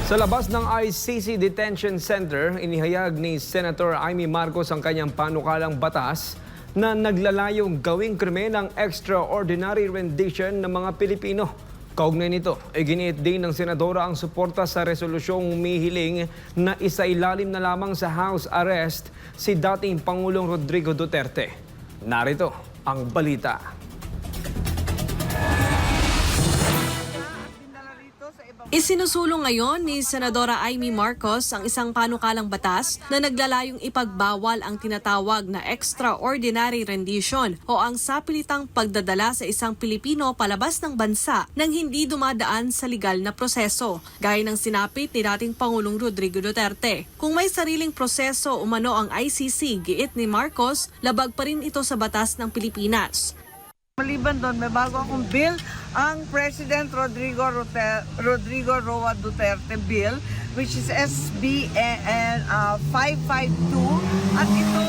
Sa labas ng ICC Detention Center, inihayag ni Senator Amy Marcos ang kanyang panukalang batas na naglalayong gawing krimen ang extraordinary rendition ng mga Pilipino. Kaugnay nito, iginiit din ng senadora ang suporta sa resolusyong humihiling na isailalim na lamang sa house arrest si dating Pangulong Rodrigo Duterte. Narito ang balita. Isinusulong ngayon ni Senadora Amy Marcos ang isang panukalang batas na naglalayong ipagbawal ang tinatawag na extraordinary rendition o ang sapilitang pagdadala sa isang Pilipino palabas ng bansa nang hindi dumadaan sa legal na proseso, gaya ng sinapit ni dating Pangulong Rodrigo Duterte. Kung may sariling proseso umano ang ICC, giit ni Marcos, labag pa rin ito sa batas ng Pilipinas. Maliban doon, may bago akong bill, ang President Rodrigo Roa Duterte bill, which is SB 552. At ito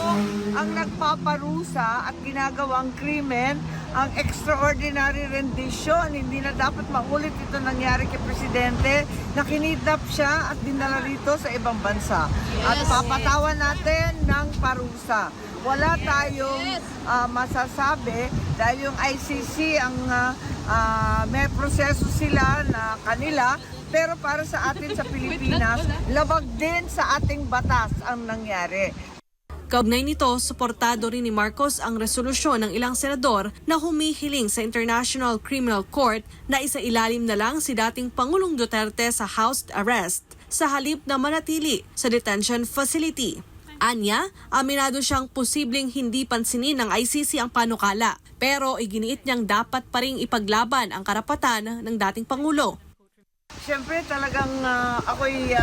ang nagpaparusa at ginagawang krimen, ang extraordinary rendition. Hindi na dapat maulit ito nangyari kay Presidente na kinidnap siya at dinala rito sa ibang bansa. At papatawan natin ng parusa. Wala tayong masasabi dahil yung ICC ang may proseso sila na kanila, pero para sa atin sa Pilipinas, labag din sa ating batas ang nangyari. Kaugnay nito, suportado rin ni Marcos ang resolusyon ng ilang senador na humihiling sa International Criminal Court na isailalim na lang si dating Pangulong Duterte sa house arrest sa halip na manatili sa detention facility. Anya, aminado siyang posibleng hindi pansinin ng ICC ang panukala, pero iginiit niyang dapat pa ring ipaglaban ang karapatan ng dating Pangulo. Siyempre talagang ako'y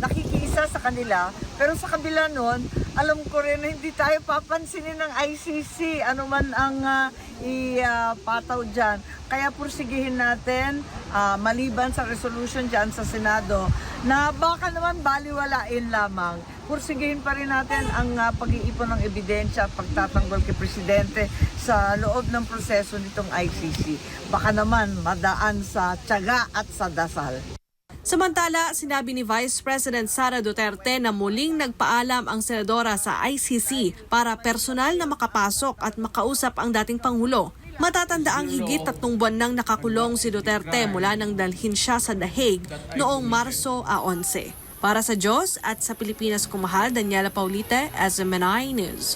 nakikiisa sa kanila, pero sa kabila nun, alam ko rin na hindi tayo papansinin ng ICC, ano man ang ipataw dyan. Kaya pursigihin natin, maliban sa resolution dyan sa Senado, na baka naman baliwalain lamang. Pursigihin pa rin natin ang pag-iipon ng ebidensya at pagtatanggol kay Presidente sa loob ng proseso nitong ICC. Baka naman madaan sa tiyaga at sa dasal. Samantala, sinabi ni Vice President Sara Duterte na muling nagpaalam ang senadora sa ICC para personal na makapasok at makausap ang dating Pangulo. Matatanda ang higit 3 buwan nang nakakulong si Duterte mula nang dalhin siya sa The Hague noong Marso 11. Para sa Diyos at sa Pilipinas kumahal, Daniela Paulite, SMNI News.